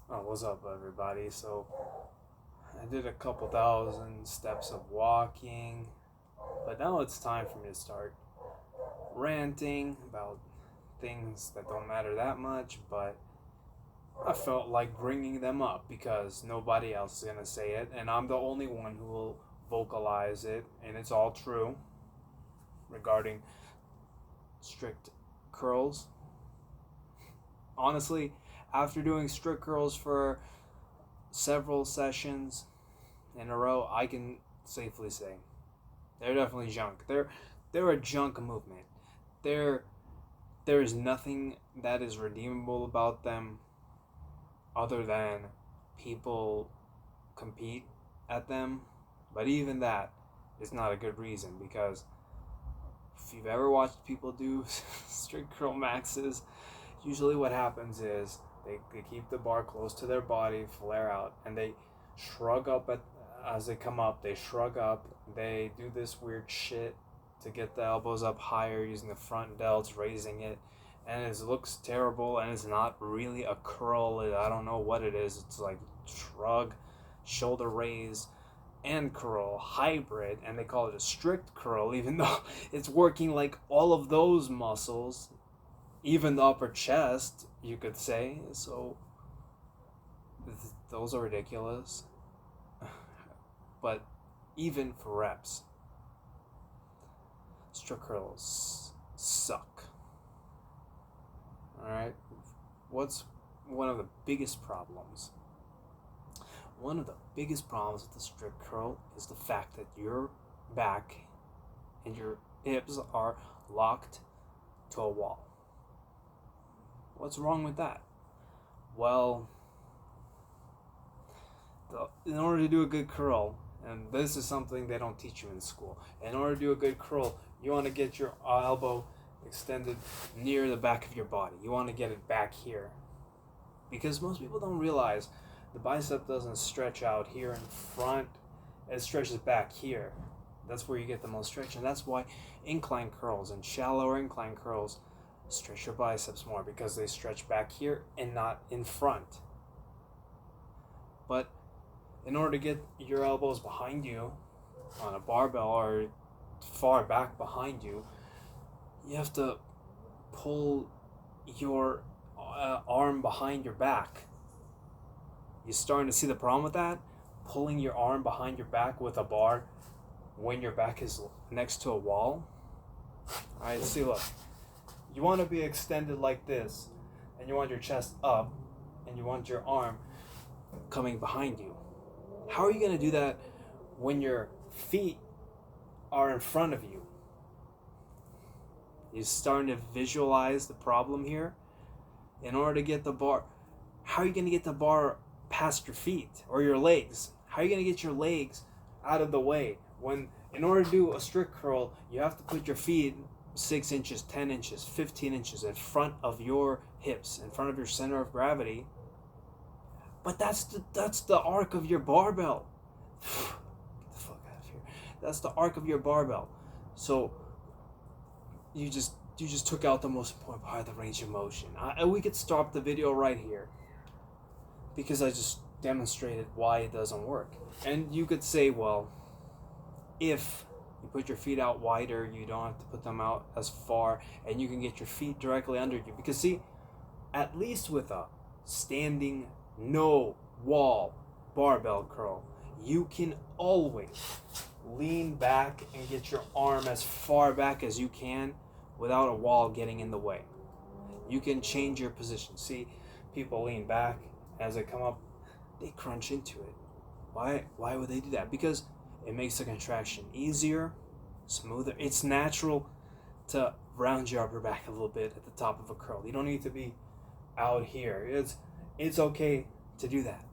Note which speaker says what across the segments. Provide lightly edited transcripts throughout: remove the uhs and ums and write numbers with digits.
Speaker 1: Oh, what's up, everybody? So, I did a couple thousand steps of walking, but now it's time for me to start ranting about things that don't matter that much, but I felt like bringing them up because nobody else is going to say it, and I'm the only one who will vocalize it, and it's all true regarding strict curls. Honestly, after doing strict curls for several sessions in a row, I can safely say they're definitely junk. They're a junk movement. There there is nothing that is redeemable about them other than people compete at them. But even that is not a good reason because if you've ever watched people do strict curl maxes, usually what happens is they keep the bar close to their body, flare out, and they shrug up as they come up. They shrug up. They do this weird shit to get the elbows up higher using the front delts, raising it, and it looks terrible. And it's not really a curl. I don't know what it is. It's like shrug, shoulder raise, and curl hybrid, and they call it a strict curl, even though it's working like all of those muscles, even the upper chest, you could say. So those are ridiculous. But even for reps, strict curls suck. All right. What's one of the biggest problems? One of the biggest problems with the strict curl is the fact that your back and your hips are locked to a wall. What's wrong with that? Well, in order to do a good curl, and this is something they don't teach you in school, in order to do a good curl, you want to get your elbow extended near the back of your body. You want to get it back here. Because most people don't realize the bicep doesn't stretch out here in front, it stretches back here. That's where you get the most stretch, and that's why incline curls and shallower incline curls stretch your biceps more because they stretch back here and not in front. But in order to get your elbows behind you on a barbell or far back behind you, you have to pull your arm behind your back. You starting to see the problem with that? Pulling your arm behind your back with a bar when your back is next to a wall. Alright, see, look. You want to be extended like this, and you want your chest up, and you want your arm coming behind you. How are you going to do that when your feet are in front of you? You're starting to visualize the problem here. In order to get the bar, how are you going to get the bar past your feet or your legs? How are you going to get your legs out of the way? When, in order to do a strict curl, you have to put your feet 6 inches, 10 inches, 15 inches in front of your hips, in front of your center of gravity. But that's the arc of your barbell. Get the fuck out of here. That's the arc of your barbell. So you just took out the most important part of the range of motion. We could stop the video right here because I just demonstrated why it doesn't work. And you could say, well, if you put your feet out wider, you don't have to put them out as far, and you can get your feet directly under you. Because see, at least with a standing no wall barbell curl, you can always lean back and get your arm as far back as you can without a wall getting in the way. You can change your position. See, people lean back as they come up, they crunch into it. Why would they do that? Because it makes the contraction easier, smoother. It's natural to round your upper back a little bit at the top of a curl. You don't need to be out here. It's okay to do that.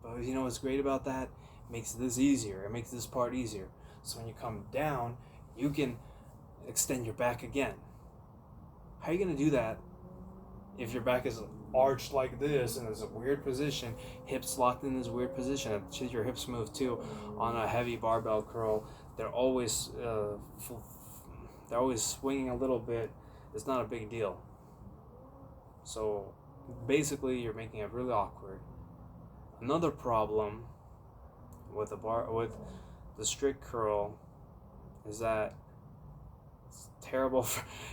Speaker 1: But you know what's great about that? It makes this easier. It makes this part easier. So when you come down, you can extend your back again. How are you going to do that if your back is arched like this and it's a weird position, hips locked in this weird position? Your hips move too on a heavy barbell curl. They're always swinging a little bit. It's not a big deal. So basically you're making it really awkward. Another problem with the strict curl is that it's terrible.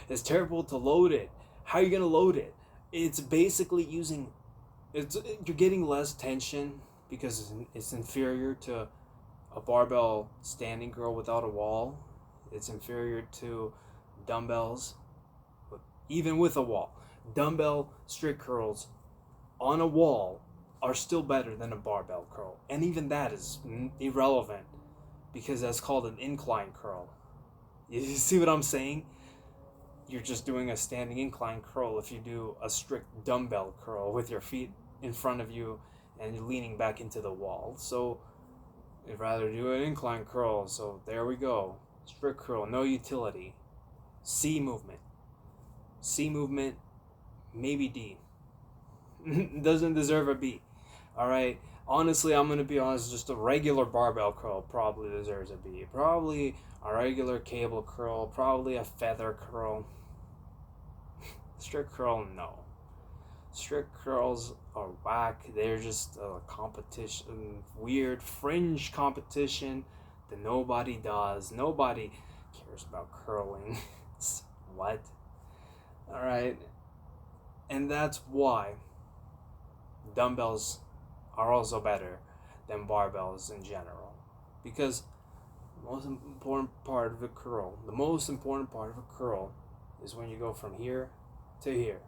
Speaker 1: It's terrible to load it. How are you gonna load it? It's basically you're getting less tension because it's inferior to a barbell standing curl without a wall. It's inferior to dumbbells, even with a wall. Dumbbell strict curls on a wall are still better than a barbell curl, and even that is irrelevant because that's called an incline curl. You see what I'm saying? You're just doing a standing incline curl if you do a strict dumbbell curl with your feet in front of you and you're leaning back into the wall. So I'd rather do an incline curl. So there we go. Strict curl, no utility. C movement. C movement, maybe D. Doesn't deserve a B. Alright, honestly, I'm going to be honest, just a regular barbell curl probably deserves a B. Probably a regular cable curl, probably a feather curl. Strict curl, no. Strict curls are whack. They're just a competition, weird fringe competition that nobody does. Nobody cares about curling. What? Alright, and that's why dumbbells are also better than barbells in general, because the most important part of a curl is when you go from here to here,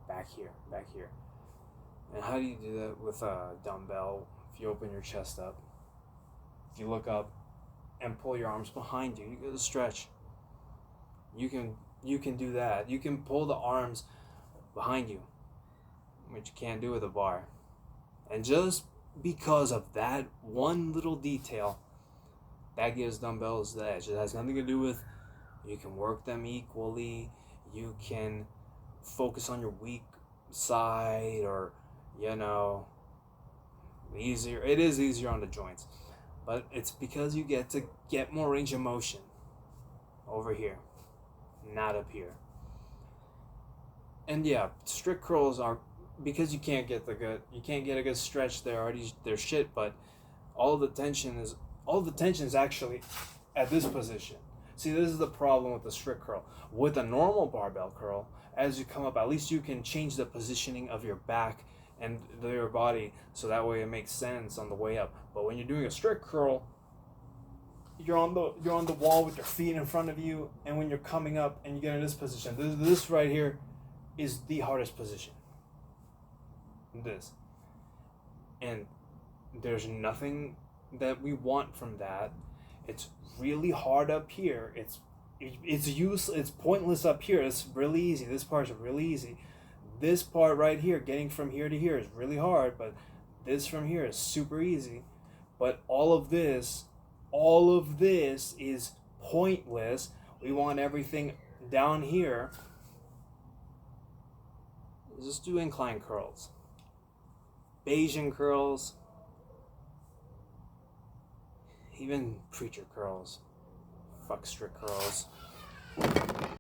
Speaker 1: back here. And how do you do that with a dumbbell? If you open your chest up, if you look up and pull your arms behind you, you get a stretch. You can do that. You can pull the arms behind you, which you can't do with a bar. And just because of that one little detail, that gives dumbbells the edge. It has nothing to do with you can work them equally, you can focus on your weak side, or easier. It is easier on the joints, but it's because you get to get more range of motion over here, not up here. And yeah, strict curls are, because you can't get a good stretch there. Already they're shit, but all the tension is actually at this position. See, this is the problem with the strict curl. With a normal barbell curl, as you come up, at least you can change the positioning of your back and your body, so that way it makes sense on the way up. But when you're doing a strict curl, you're on the wall with your feet in front of you, and when you're coming up and you get in this position, this right here is the hardest position. This. And there's nothing that we want from that. It's really hard up here. It's pointless up here. It's really easy. This part's really easy. This part right here, getting from here to here, is really hard, but this from here is super easy. But all of this is pointless. We want everything down here. Just do incline curls. Bayesian curls. Even preacher curls. Fuck strict curls.